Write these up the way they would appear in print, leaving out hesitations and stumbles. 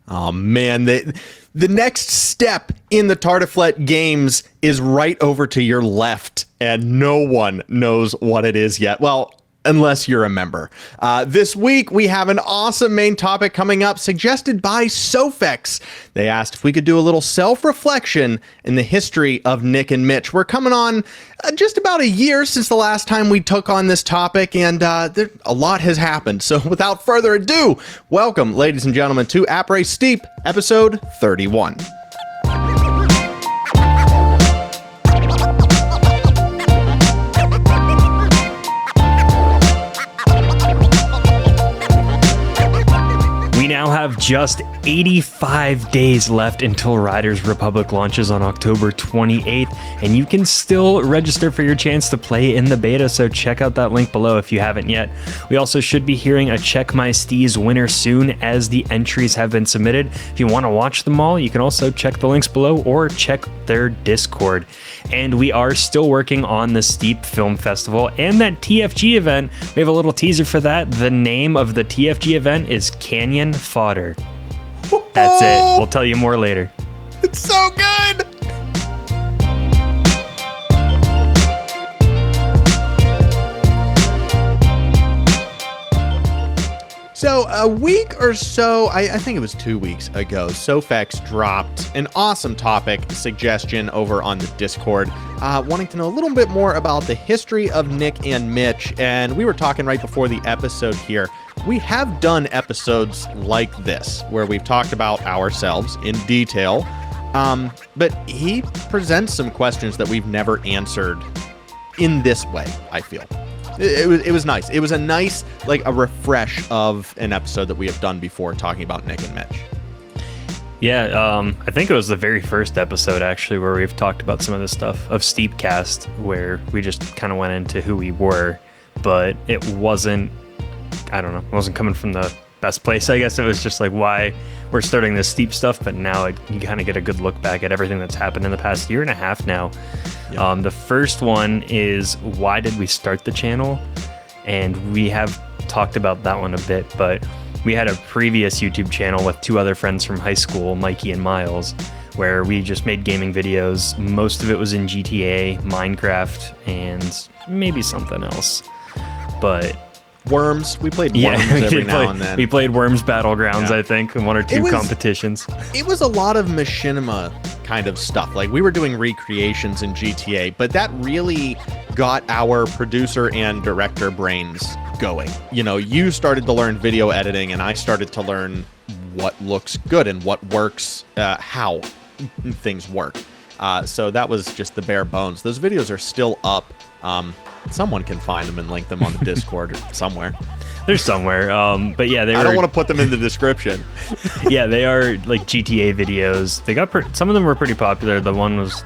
Oh man, the next step in the Tartiflette games is right over to your left, and no one knows what it is yet. Well, unless you're a member. This week, we have an awesome main topic coming up, suggested by Sofex. They asked if we could do a little self-reflection in the history of Nick and Mitch. We're coming on just about a year since the last time we took on this topic, and a lot has happened. So without further ado, welcome, ladies and gentlemen, to Après STEEP, episode 31. We now have just 85 days left until Riders Republic launches on October 28th, and you can still register for your chance to play in the beta, so check out that link below if you haven't yet. We also should be hearing a Check My Steez winner soon, as the entries have been submitted. If you want to watch them all, you can also check the links below or check their Discord. And we are still working on the STEEP Film Festival and that TFG event. We have a little teaser for that. The name of the TFG event is Canyon Fodder. That's it. We'll tell you more later. It's so good! So a week or so, I think it was 2 weeks ago, Sofex dropped an awesome topic suggestion over on the Discord, wanting to know a little bit more about the history of Nick and Mitch. And we were talking right before the episode here. We have done episodes like this, where we've talked about ourselves in detail, but he presents some questions that we've never answered in this way, I feel. It was nice. It was a nice, like, a refresh of an episode that we have done before talking about Nick and Mitch. Yeah, I think it was the very first episode, actually, where we've talked about some of this stuff of Steepcast, where we just kind of went into who we were, but it wasn't, I don't know, it wasn't coming from the best place, I guess. It was just like why we're starting this Steep stuff, but now you kind of get a good look back at everything that's happened in the past year and a half now. Yep. The first one is, why did we start the channel? And we have talked about that one a bit, but we had a previous YouTube channel with two other friends from high school, Mikey and Miles, where we just made gaming videos. Most of it was in GTA, Minecraft, and maybe something else. But Worms. We played Worms every now and then. We played Worms Battlegrounds, I think, in one or two competitions. It was a lot of machinima kind of stuff. Like, we were doing recreations in GTA, but that really got our producer and director brains going. You know, you started to learn video editing, and I started to learn what looks good and what works, how things work. So that was just the bare bones. Those videos are still up. Someone can find them and link them on the Discord or somewhere. They're somewhere. But yeah, I don't want to put them in the description. Yeah, they are like GTA videos. They got some of them were pretty popular. The one was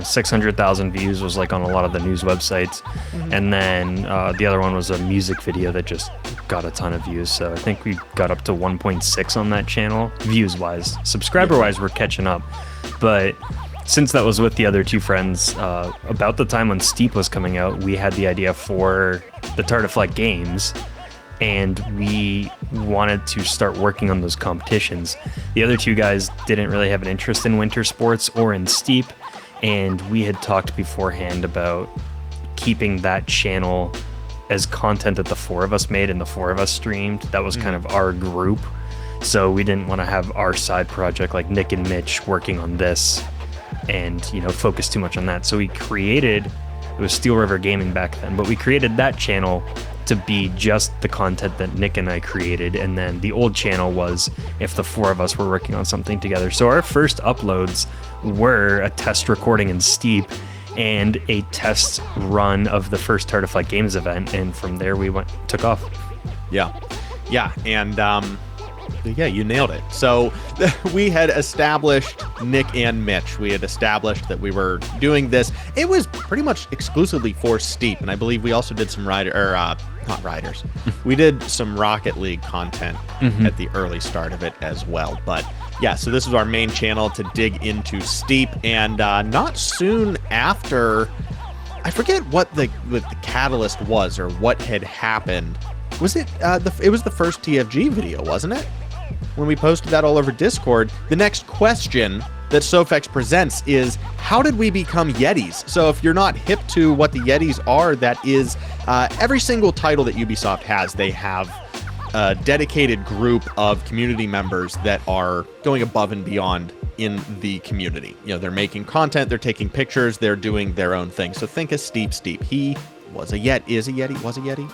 600,000 views, was like on a lot of the news websites. Mm-hmm. And then the other one was a music video that just got a ton of views. So I think we got up to 1.6 on that channel, views wise. Subscriber wise, we're catching up. But since that was with the other two friends, about the time when Steep was coming out, we had the idea for the Tartiflette games, and we wanted to start working on those competitions. The other two guys didn't really have an interest in winter sports or in Steep, and we had talked beforehand about keeping that channel as content that the four of us made and the four of us streamed. That was kind of our group, so we didn't want to have our side project like Nick and Mitch working on this and, you know, focus too much on that. So we created, it was Steel River Gaming back then, but we created that channel to be just the content that Nick and I created, and then the old channel was if the four of us were working on something together. So our first uploads were a test recording in Steep and a test run of the first Tartiflette Games event, and from there we took off. Yeah, and yeah, you nailed it. So we had established Nick and Mitch. We had established that we were doing this. It was pretty much exclusively for Steep, and I believe we also did some not riders. We did some Rocket League content at the early start of it as well. But yeah, so this was our main channel to dig into Steep, and not soon after, I forget what the catalyst was or what had happened. Was it? It was the first TFG video, wasn't it? when we posted that all over Discord, the next question that Sofex presents is, how did we become Yetis? So if you're not hip to what the Yetis are, that is every single title that Ubisoft has, they have a dedicated group of community members that are going above and beyond in the community. You know, they're making content, they're taking pictures, they're doing their own thing. So think of Steep. He was a Yeti.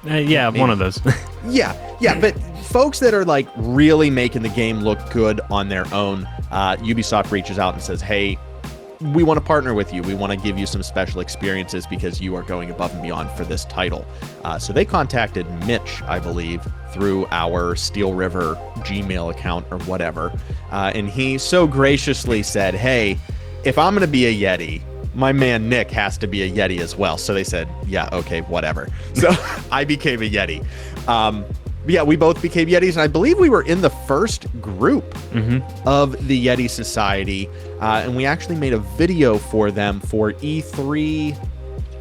Yeah, maybe. One of those. yeah, but folks that are like really making the game look good on their own, Ubisoft reaches out and says, hey, we want to partner with you. We want to give you some special experiences because you are going above and beyond for this title. So they contacted Mitch, I believe, through our Steel River Gmail account or whatever. And he so graciously said, hey, if I'm going to be a Yeti, my man Nick has to be a Yeti as well. So they said, yeah, okay, whatever. So I became a Yeti. Yeah, we both became Yetis, and I believe we were in the first group of the Yeti Society, and we actually made a video for them for E3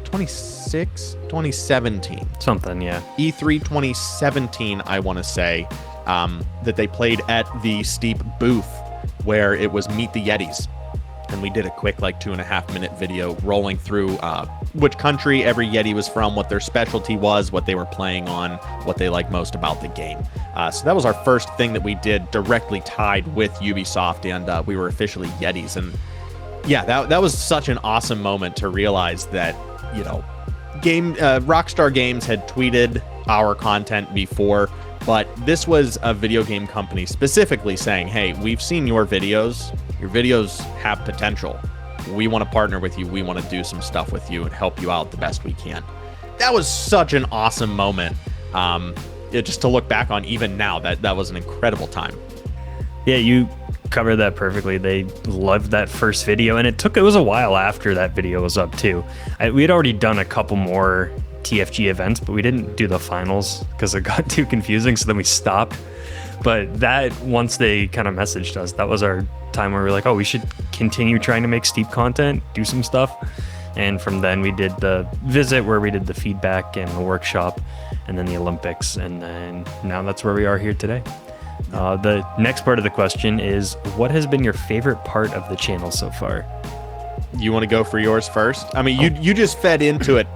2017. Something, yeah. E3 2017, I want to say, that they played at the Steep booth where it was Meet the Yetis. And we did a quick, like, 2.5-minute video rolling through which country every Yeti was from, what their specialty was, what they were playing on, what they liked most about the game. So that was our first thing that we did directly tied with Ubisoft, and we were officially Yetis. And yeah, that was such an awesome moment to realize that, you know, Rockstar Games had tweeted our content before, but this was a video game company specifically saying, hey, we've seen your videos. Your videos have potential. We want to partner with you. We want to do some stuff with you and help you out the best we can. That was such an awesome moment. Just to look back on even now, that was an incredible time. Yeah, you covered that perfectly. They loved that first video, and it was a while after that video was up too. We had already done a couple more TFG events, but we didn't do the finals because it got too confusing, so then we stopped. But that, once they kind of messaged us, that was our time where we were like, oh, we should continue trying to make Steep content, do some stuff. And from then we did the visit where we did the feedback and the workshop, and then the Olympics, and then now that's where we are here today. The next part of the question is, what has been your favorite part of the channel so far? You want to go for yours first? I mean, you just fed into it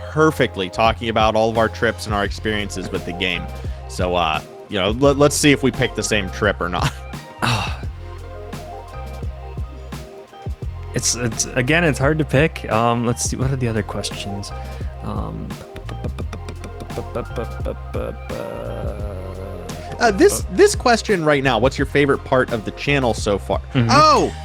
perfectly, talking about all of our trips and our experiences with the game. So, you know, let's see if we pick the same trip or not. It's again, it's hard to pick. Let's see, what are the other questions? This question right now, what's your favorite part of the channel so far? Oh,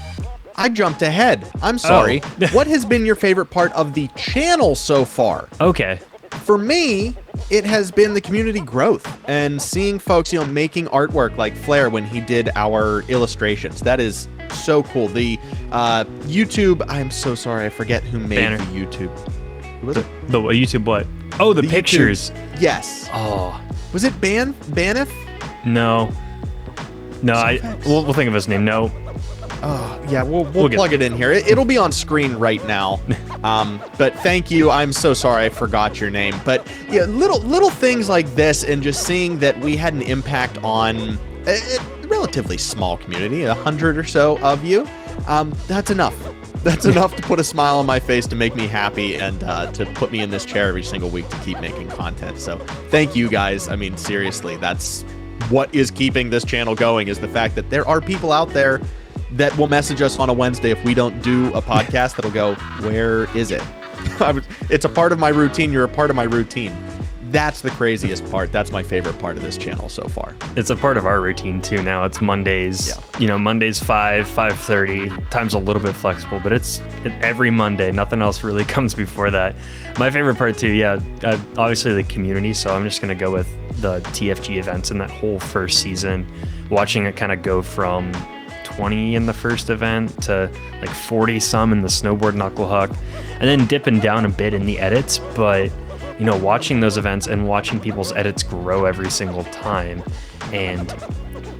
I jumped ahead. I'm sorry. Oh. What has been your favorite part of the channel so far? Okay. For me, it has been the community growth and seeing folks, you know, making artwork like Flair when he did our illustrations. That is so cool. The YouTube, I'm so sorry, I forget who made Banner. the YouTube. Who was it? The YouTube what? Oh, the pictures. YouTube. Yes. Oh. Was it Banif? No, we'll think of his name. No. Oh, yeah, we'll plug it in here. It'll be on screen right now. But thank you. I'm so sorry I forgot your name. But yeah, little things like this, and just seeing that we had an impact on a relatively small community, 100 or so of you. That's enough. That's enough to put a smile on my face, to make me happy, and to put me in this chair every single week to keep making content. So thank you guys. I mean, seriously, that's what is keeping this channel going, is the fact that there are people out there that will message us on a Wednesday if we don't do a podcast that'll go, where is it? It's a part of my routine. You're a part of my routine. That's the craziest part. That's my favorite part of this channel so far. It's a part of our routine too now. It's Mondays. Yeah. You know, Mondays 5:30. Time's a little bit flexible, but it's every Monday. Nothing else really comes before that. My favorite part too, yeah, obviously the community. So I'm just gonna go with the TFG events and that whole first season, watching it kind of go from 20 in the first event to like 40 some in the snowboard knuckle huck, and then dipping down a bit in the edits. But you know, watching those events and watching people's edits grow every single time, and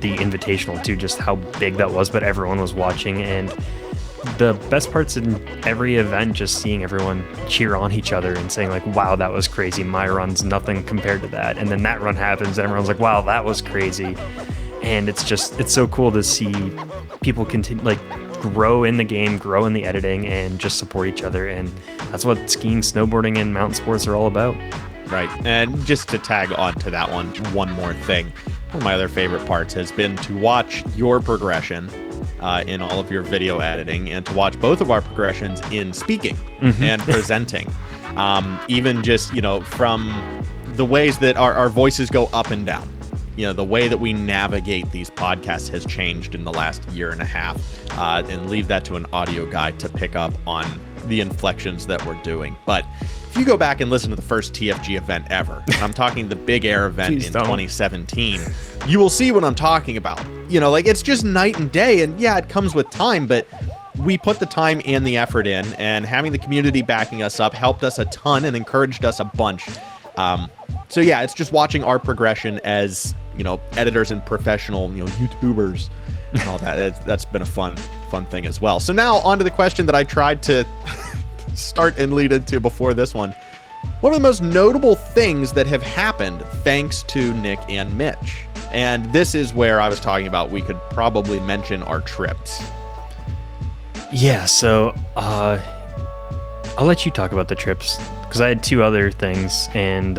the invitational too, just how big that was, but everyone was watching. And the best parts in every event, just seeing everyone cheer on each other and saying like, wow, that was crazy, my run's nothing compared to that. And then that run happens and everyone's like, wow, that was crazy. and it's so cool to see people continue, like, grow in the game, grow in the editing, and just support each other. And that's what skiing, snowboarding, and mountain sports are all about. Right. And just to tag on to that one more thing. One of my other favorite parts has been to watch your progression in all of your video editing, and to watch both of our progressions in speaking and presenting. Even just, from the ways that our voices go up and down. The way that we navigate these podcasts has changed in the last year and a half, and leave that to an audio guy to pick up on the inflections that we're doing. But if you go back and listen to the first TFG event ever, and I'm talking the Big Air event in 2017, you will see what I'm talking about. It's just night and day, and yeah, it comes with time, but we put the time and the effort in, and having the community backing us up helped us a ton and encouraged us a bunch. So yeah, it's just watching our progression as, editors and professional, YouTubers and all that. That's been a fun thing as well. So now on to the question that I tried to start and lead into before this one. What are the most notable things that have happened thanks to Nick and Mitch? And this is where I was talking about we could probably mention our trips. Yeah, so I'll let you talk about the trips, because I had two other things, and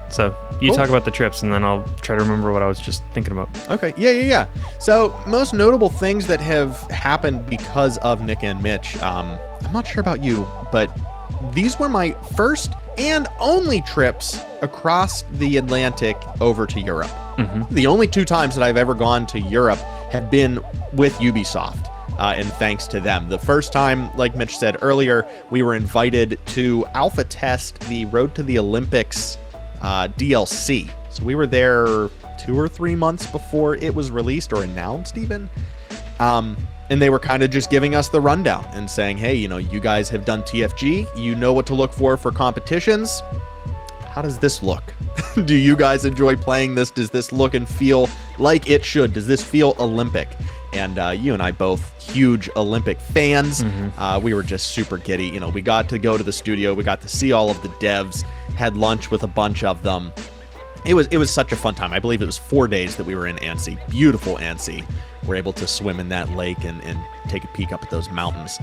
so you talk about the trips, and then I'll try to remember what I was just thinking about. Okay, yeah. So most notable things that have happened because of Nick and Mitch, I'm not sure about you, but these were my first and only trips across the Atlantic over to Europe. The only two times that I've ever gone to Europe have been with Ubisoft. And thanks to them. The first time, like Mitch said earlier, we were invited to alpha test the Road to the Olympics DLC. So we were there 2 or 3 months before it was released or announced even. And they were kind of just giving us the rundown and saying, hey, you guys have done TFG. You know what to look for competitions. How does this look? Do you guys enjoy playing this? Does this look and feel like it should? Does this feel Olympic? And you and I both huge Olympic fans. We were just super giddy. We got to go to the studio. We got to see all of the devs, had lunch with a bunch of them. It was such a fun time. I believe it was 4 days that we were in Annecy. Beautiful Annecy. We're able to swim in that lake and take a peek up at those mountains.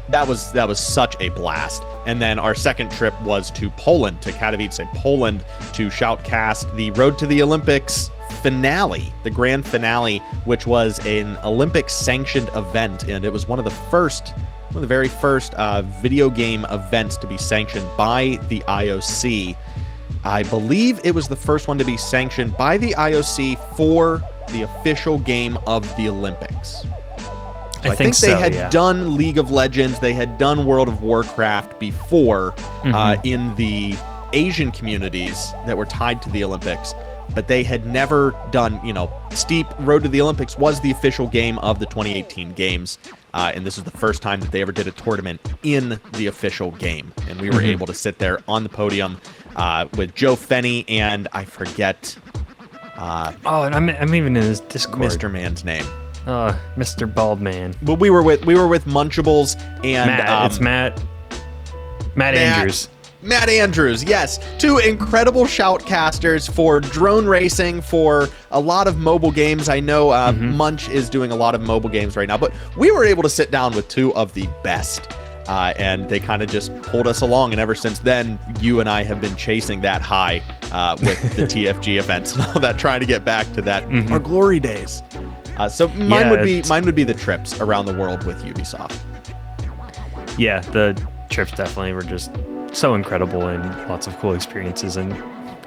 That was such a blast. And then our second trip was to Poland, to Katowice, Poland, to shoutcast the Road to the Olympics finale, the grand finale, which was an Olympic sanctioned event, and it was one of the very first video game events to be sanctioned by the IOC. I believe it was the first one to be sanctioned by the IOC for the official game of the Olympics. So I think they had done League of Legends, they had done World of Warcraft before in the Asian communities that were tied to the Olympics. But they had never done, STEEP Road to the Olympics was the official game of the 2018 games. And this is the first time that they ever did a tournament in the official game. And we were able to sit there on the podium with Joe Fenney and I forget. And I'm even in his Discord. Mr. Man's name. Mr. Bald Man. But we were with Munchables and Matt. It's Matt Andrews. Matt Andrews, yes. 2 incredible shoutcasters for drone racing, for a lot of mobile games. I know Munch is doing a lot of mobile games right now, but we were able to sit down with 2 of the best. And they kind of just pulled us along. And ever since then, you and I have been chasing that high with the TFG events and all that, trying to get back to that, our glory days. So mine would be the trips around the world with Ubisoft. Yeah, the trips definitely were just so incredible and lots of cool experiences, and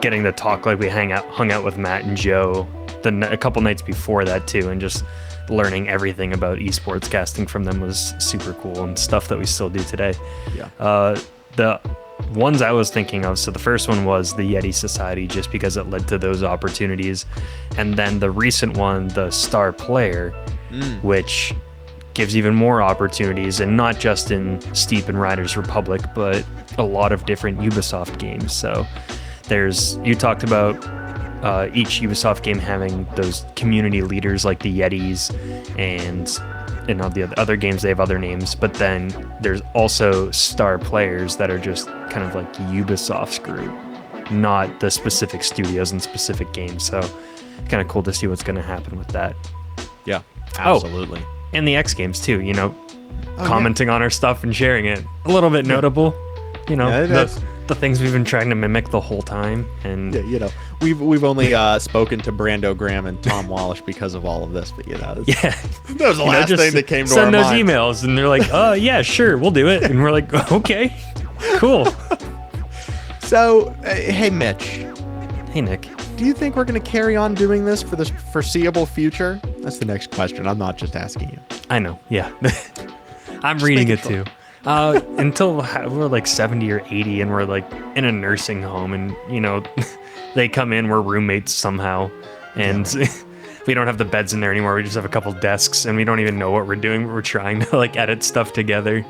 getting to talk, like we hung out with Matt and Joe a couple nights before that too, and just learning everything about esports casting from them was super cool, and stuff that we still do today. The ones I was thinking of, so the first one was the Yeti Society, just because it led to those opportunities, and then the recent one, the Star Player, which gives even more opportunities, and not just in Steep and Riders Republic, but a lot of different Ubisoft games. So you talked about each Ubisoft game having those community leaders like the Yetis, and the other games, they have other names, but then there's also star players that are just kind of like Ubisoft's group, not the specific studios and specific games. So kind of cool to see what's going to happen with that. Yeah, absolutely. And the X Games too, commenting on our stuff and sharing it. A little bit notable, the things we've been trying to mimic the whole time. And we've only spoken to Brando Graham and Tom Wallish because of all of this, but that was the last thing that came to our mind. Send those emails and they're like, oh yeah, sure, we'll do it. And we're like, okay, cool. So, hey Mitch. Hey Nick. Do you think we're going to carry on doing this for the foreseeable future? That's the next question. I'm not just asking you. I know, yeah. I'm reading it too. Until we're like 70 or 80 and we're like in a nursing home and, they come in, we're roommates somehow. And we don't have the beds in there anymore. We just have a couple desks and we don't even know what we're doing. We're trying to like edit stuff together.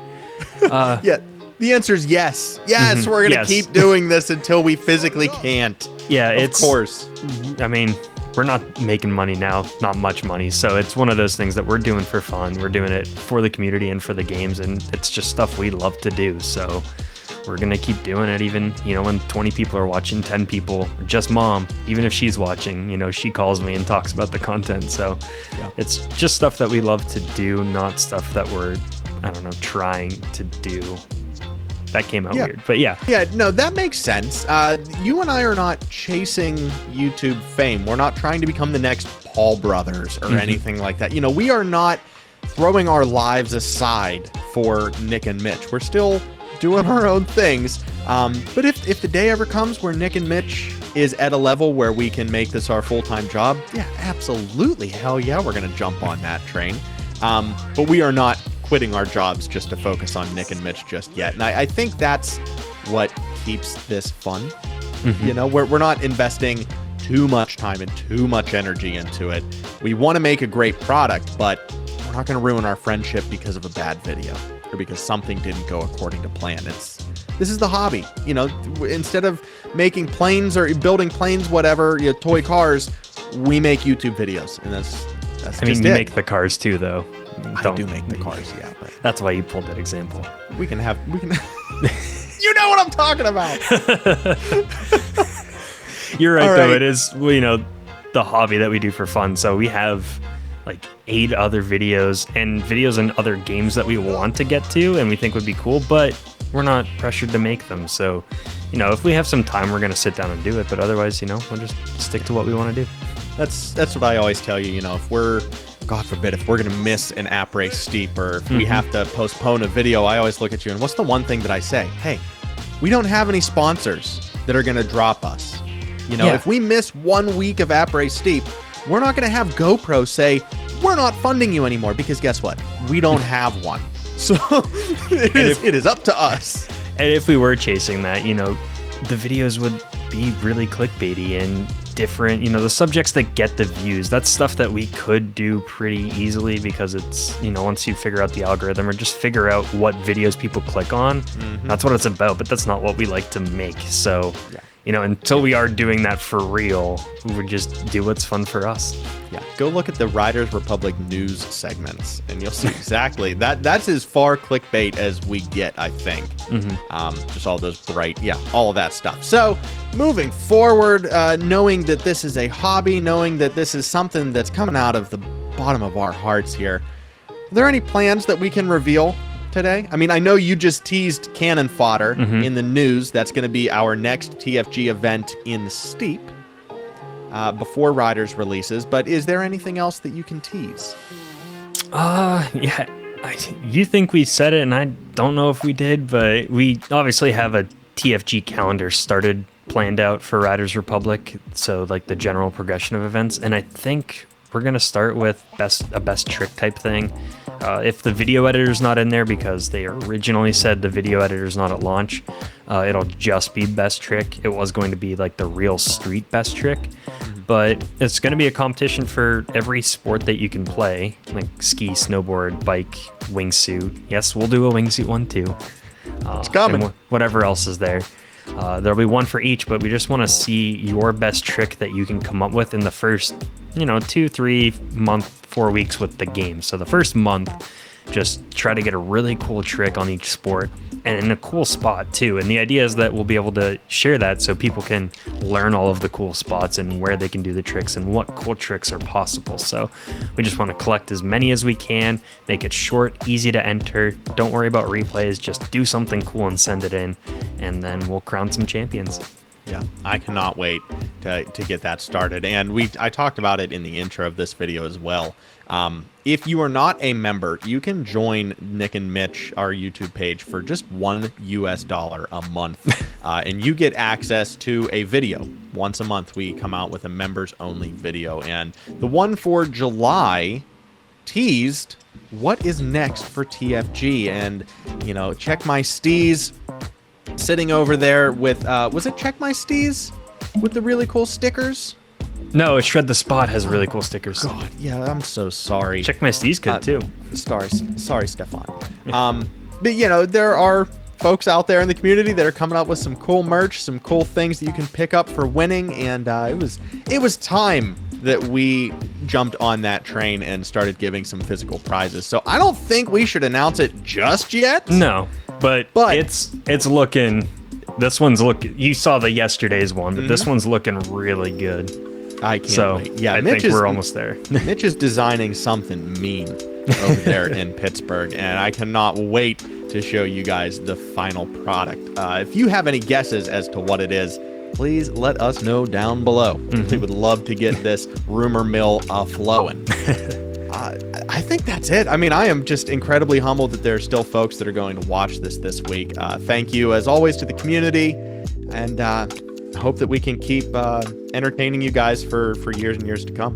Yeah, the answer is yes. Yes, we're going to keep doing this until we physically can't. Yeah, of course. I mean, we're not making money now, not much money. So it's one of those things that we're doing for fun. We're doing it for the community and for the games, and it's just stuff we love to do. So we're going to keep doing it even, when 20 people are watching, 10 people, just mom, even if she's watching, she calls me and talks about the content. So it's just stuff that we love to do, not stuff that we're, trying to do. That came out weird, but yeah. Yeah, no, that makes sense. You and I are not chasing YouTube fame. We're not trying to become the next Paul Brothers or anything like that. We are not throwing our lives aside for Nick and Mitch. We're still doing our own things. But if the day ever comes where Nick and Mitch is at a level where we can make this our full-time job, yeah, absolutely. Hell yeah, we're going to jump on that train. But we are not quitting our jobs just to focus on Nick and Mitch just yet. And I think that's what keeps this fun. We're not investing too much time and too much energy into it. We want to make a great product, but we're not going to ruin our friendship because of a bad video or because something didn't go according to plan. This is the hobby. Instead of making planes or building planes, whatever, toy cars, we make YouTube videos. And that's you make the cars too, though. I do make the cars, yeah. But that's why you pulled that example. We can You know what I'm talking about. You're right, though. It is, the hobby that we do for fun. So we have like 8 other videos and other games that we want to get to and we think would be cool, but we're not pressured to make them. So, if we have some time, we're going to sit down and do it. But otherwise, we'll just stick to what we want to do. That's what I always tell you, if we're, God forbid, if we're going to miss an Après STEEP or if we have to postpone a video, I always look at you and what's the one thing that I say? Hey, we don't have any sponsors that are going to drop us. If we miss 1 week of Après STEEP, we're not going to have GoPro say, we're not funding you anymore because guess what? We don't have one. So it is up to us. And if we were chasing that, the videos would be really clickbaity and different, the subjects that get the views. That's stuff that we could do pretty easily because it's, once you figure out the algorithm or just figure out what videos people click on, that's what it's about, but that's not what we like to make. So, until we are doing that for real, we would just do what's fun for us. Yeah, go look at the Riders Republic news segments and you'll see exactly that's as far clickbait as we get, I think. Just all those bright, all of that stuff. So moving forward, knowing that this is a hobby, knowing that this is something that's coming out of the bottom of our hearts here, are there any plans that we can reveal today? I mean, I know you just teased cannon fodder in the news. That's going to be our next TFG event in Steep. Before Riders releases, but is there anything else that you can tease? You think we said it, and I don't know if we did, but we obviously have a TFG calendar planned out for Riders Republic, so like the general progression of events, and I think we're gonna start with a best trick type thing. If the video editor's not in there because they originally said the video editor's not at launch, it'll just be best trick. It was going to be like the real street best trick, but it's going to be a competition for every sport that you can play, like ski, snowboard, bike, wingsuit. Yes, we'll do a wingsuit one too. It's coming. Whatever else is there. There'll be one for each, but we just want to see your best trick that you can come up with in the first, 2, 3 month, 4 weeks with the game. So the first month, just try to get a really cool trick on each sport and in a cool spot too. And the idea is that we'll be able to share that so people can learn all of the cool spots and where they can do the tricks and what cool tricks are possible. So we just want to collect as many as we can, make it short, easy to enter. Don't worry about replays, just do something cool and send it in, and then we'll crown some champions. Yeah, I cannot wait to get that started. And I talked about it in the intro of this video as well. If you are not a member, you can join Nick and Mitch, our YouTube page, for just $1 a month. And you get access to a video. Once a month, we come out with a members only video. And the one for July teased what is next for TFG. And, you know, Check My Steez sitting over there with, was it Check My Steez with the really cool stickers? No, Shred the Spot has really cool stickers. God, yeah, I'm so sorry. Check My Steez could too. Sorry, Stefan. But you know, there are folks out there in the community that are coming up with some cool merch, some cool things that you can pick up for winning, and it was time that we jumped on that train and started giving some physical prizes. So I don't think we should announce it just yet. No, but it's looking. This one's looking. You saw the yesterday's one, but this one's looking really good. I can't wait. Yeah, I think we're almost there. Mitch is designing something mean over there in Pittsburgh, and I cannot wait to show you guys the final product. If you have any guesses as to what it is, please let us know down below. We would love to get this rumor mill flowing. I think that's it. I mean, I am just incredibly humbled that there are still folks that are going to watch this week. Thank you, as always, to the community, and I hope that we can keep entertaining you guys for years and years to come.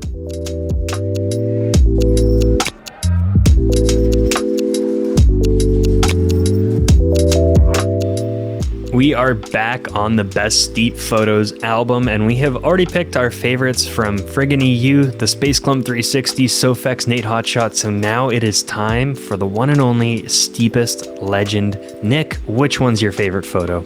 We are back on the Best Steep Photos album, and we have already picked our favorites from Friggin' EU, the Space Clump 360, Sofex, Nate Hotshot, so now it is time for the one and only Steepest Legend. Nick, which one's your favorite photo?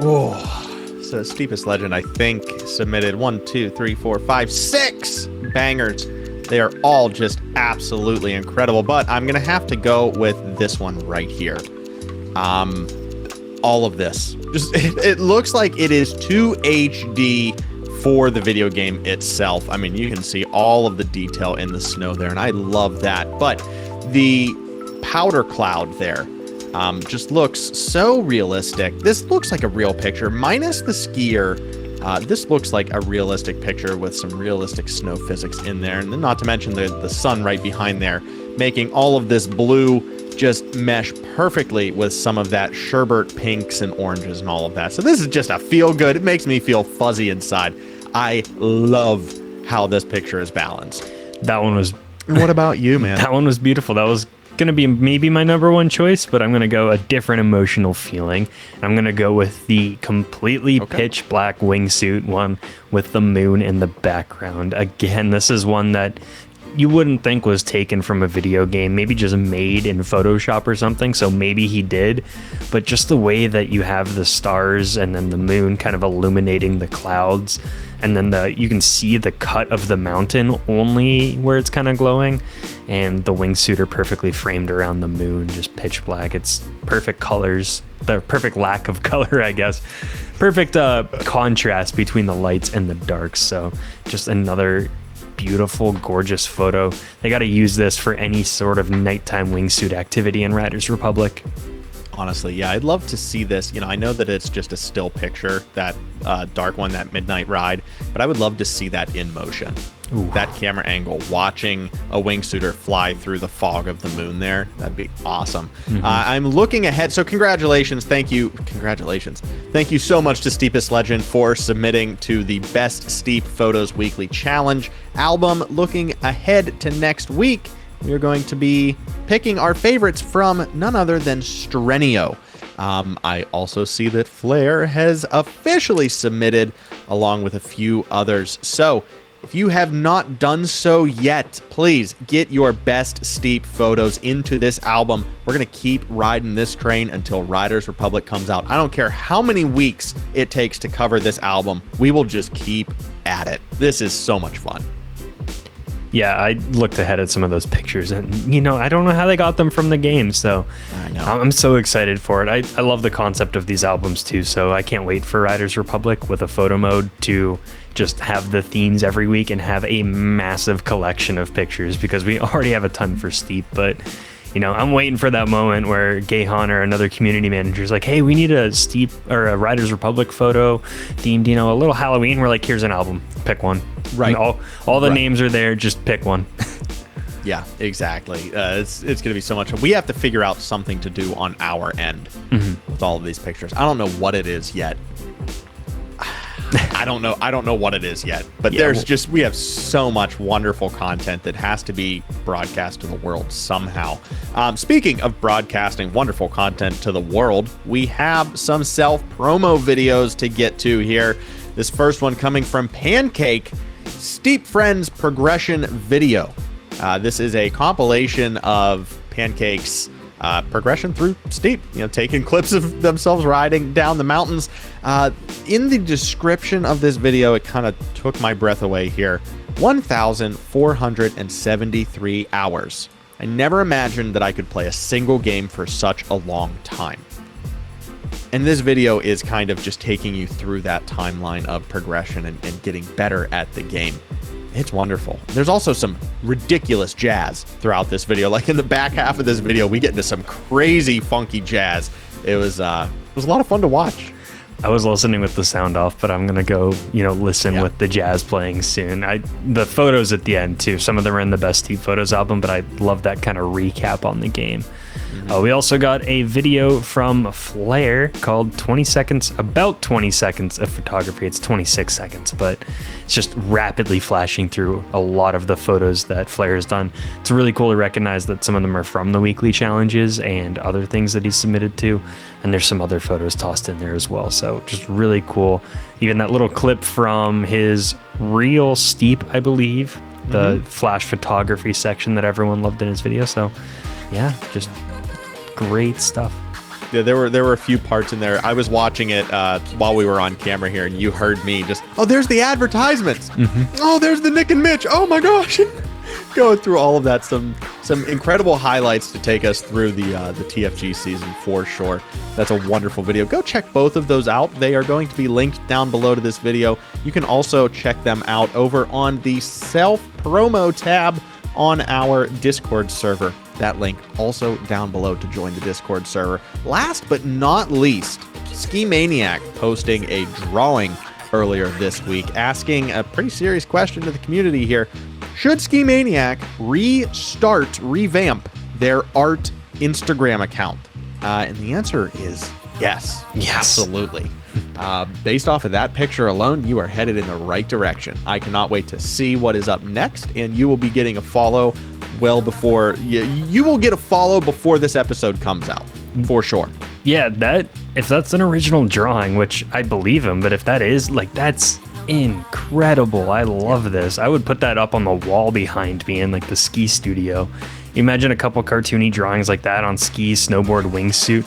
Oh, so Steepest Legend, I think, submitted 1, 2, 3, 4, 5, 6 bangers. They are all just absolutely incredible, but I'm going to have to go with this one right here. All of this. Just it looks like it is too HD for the video game itself. I mean, you can see all of the detail in the snow there, and I love that. But the powder cloud there just looks so realistic. This looks like a real picture, minus the skier. This looks like a realistic picture with some realistic snow physics in there, and then not to mention the sun right behind there, making all of this blue just mesh perfectly with some of that sherbet pinks and oranges and all of that. So this is just a feel good. It makes me feel fuzzy inside. I love how this picture is balanced. That one was... What about you, man? That one was beautiful. That was going to be maybe my number one choice, but I'm going to go a different emotional feeling. I'm going to go with the completely pitch black wingsuit one with the moon in the background. Again, this is one that you wouldn't think was taken from a video game, maybe just made in Photoshop or something, so maybe he did, but just the way that you have the stars and then the moon kind of illuminating the clouds, and then you can see the cut of the mountain only where it's kind of glowing, and the wingsuit are perfectly framed around the moon, just pitch black. It's perfect colors, the perfect lack of color, I guess. Perfect contrast between the lights and the darks, so just another beautiful, gorgeous photo. They got to use this for any sort of nighttime wingsuit activity in Riders Republic. Honestly, yeah, I'd love to see this. You know, I know that it's just a still picture, that dark one, that midnight ride, but I would love to see that in motion. Ooh. That camera angle, watching a wingsuiter fly through the fog of the moon there, that'd be awesome. I'm looking ahead, so congratulations, thank you so much to Steepest Legend for submitting to the Best Steep Photos Weekly Challenge album. Looking ahead to next week, we are going to be picking our favorites from none other than Strenio. I also see that Flair has officially submitted, along with a few others. So if you have not done so yet, please get your best steep photos into this album. We're going to keep riding this train until Riders Republic comes out. I don't care how many weeks it takes to cover this album. We will just keep at it. This is so much fun. Yeah, I looked ahead at some of those pictures, and I don't know how they got them from the game. So I know. I'm so excited for it. I love the concept of these albums too. So I can't wait for Riders Republic with a photo mode to just have the themes every week and have a massive collection of pictures, because we already have a ton for Steep, but I'm waiting for that moment where Gahan or another community manager is like, hey, we need a Steep or a Riders Republic photo themed, a little Halloween. We're like, here's an album, pick one. Right. And all the names are there, just pick one. Yeah, exactly. It's going to be so much. We have to figure out something to do on our end with all of these pictures. I don't know what it is yet. I don't know what it is yet, but we have so much wonderful content that has to be broadcast to the world somehow. Speaking of broadcasting wonderful content to the world, we have some self-promo videos to get to here. This first one coming from Pancake, Steep Friends Progression Video. This is a compilation of Pancake's progression through Steep, taking clips of themselves riding down the mountains. In the description of this video, it kind of took my breath away here. 1,473 hours. I never imagined that I could play a single game for such a long time. And this video is kind of just taking you through that timeline of progression and getting better at the game. It's wonderful. There's also some ridiculous jazz throughout this video. Like in the back half of this video, we get into some crazy funky jazz. It was a lot of fun to watch. I was listening with the sound off, but I'm gonna go, listen with the jazz playing soon. The photos at the end too. Some of them are in the Best Steep Photos album, but I love that kind of recap on the game. We also got a video from Flare called 20 seconds, about 20 seconds of photography. It's 26 seconds, but it's just rapidly flashing through a lot of the photos that Flare has done. It's really cool to recognize that some of them are from the weekly challenges and other things that he's submitted to. And there's some other photos tossed in there as well. So just really cool. Even that little clip from his Real Steep, I believe, the flash photography section that everyone loved in his video. So yeah, just great stuff. Yeah, there were a few parts in there. I was watching it while we were on camera here, and you heard me just, there's the advertisements. Oh, there's the Nick and Mitch. Oh my gosh. Going through all of that, some incredible highlights to take us through the TFG season for sure. That's a wonderful video. Go check both of those out. They are going to be linked down below to this video. You can also check them out over on the self-promo tab on our Discord server. That link also down below to join the Discord server. Last but not least, Ski Maniac posting a drawing earlier this week, asking a pretty serious question to the community here. Should Ski Maniac revamp their art Instagram account? And the answer is yes. Absolutely. Based off of that picture alone, you are headed in the right direction. I cannot wait to see what is up next, and you will be getting a follow well before you will get a follow before this episode comes out, for sure. Yeah, if that's an original drawing, which I believe him, but if that is, that's incredible. I love this. I would put that up on the wall behind me in the ski studio. Imagine a couple cartoony drawings like that on skis, snowboard, wingsuit.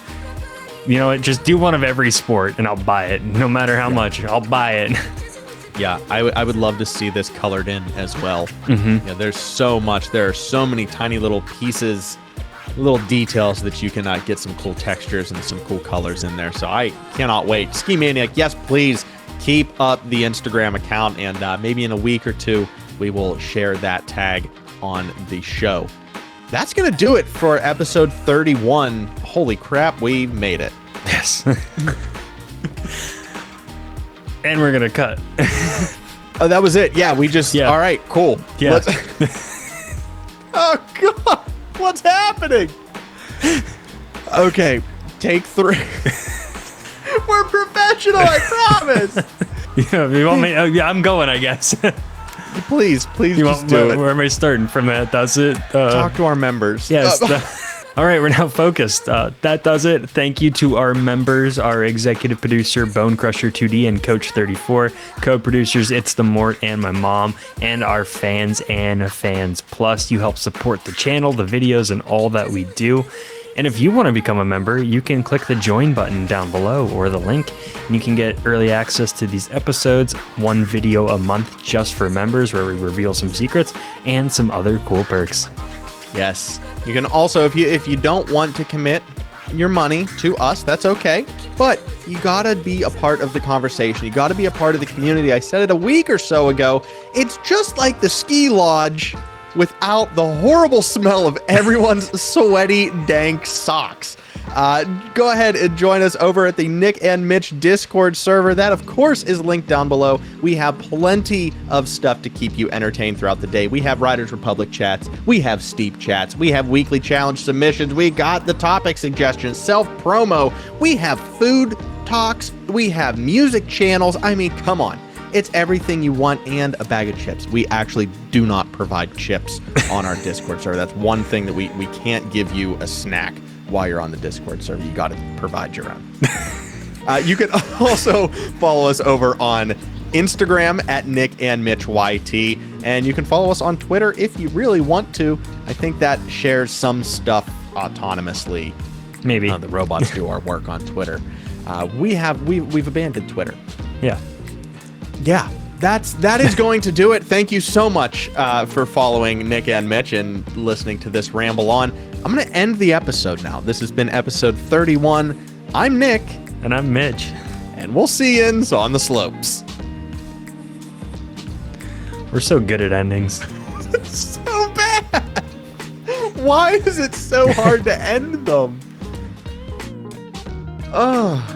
Just do one of every sport and I'll buy it. No matter how much, I'll buy it. Yeah, I would love to see this colored in as well. There's so much. There are so many tiny little pieces, little details that you can get some cool textures and some cool colors in there. So I cannot wait. Ski Maniac, yes, please keep up the Instagram account, and maybe in a week or two, we will share that tag on the show. That's going to do it for episode 31. Holy crap, we made it. Yes. And we're going to cut. Oh, that was it. Yeah, we just... Yeah. All right, cool. Yeah. Oh, God. What's happening? Okay, take 3. We're professional, I promise. You want me? Yeah, I'm going, I guess. Please just do it. Where am I starting from? That does it. Talk to our members. Yes. All right, we're now focused. That does it. Thank you to our members, our executive producer, Bone Crusher 2D, and Coach 34, co-producers, It's the Mort and my mom, and our fans and fans plus. You help support the channel, the videos, and all that we do. And if you want to become a member, you can click the join button down below or the link, and you can get early access to these episodes, one video a month just for members where we reveal some secrets and some other cool perks. Yes. You can also, if you don't want to commit your money to us, that's okay. But you gotta be a part of the conversation. You gotta be a part of the community. I said it a week or so ago. It's just like the ski lodge without the horrible smell of everyone's sweaty, dank socks. Go ahead and join us over at the Nick and Mitch Discord server. That, of course, is linked down below. We have plenty of stuff to keep you entertained throughout the day. We have Riders Republic chats. We have Steep chats. We have weekly challenge submissions. We got the topic suggestions, self-promo. We have food talks. We have music channels. I mean, come on. It's everything you want and a bag of chips. We actually do not provide chips on our Discord server. That's one thing that we can't give you a snack while you're on the Discord server. You got to provide your own. You can also follow us over on Instagram at Nick and Mitch YT, and you can follow us on Twitter if you really want to. I think that shares some stuff autonomously. Maybe the robots do our work on Twitter. We've abandoned Twitter. Yeah, that is going to do it. Thank you so much for following Nick and Mitch and listening to this ramble on. I'm going to end the episode now. This has been episode 31. I'm Nick. And I'm Mitch. And we'll see you on the slopes. We're so good at endings. It's so bad. Why is it so hard to end them? Oh.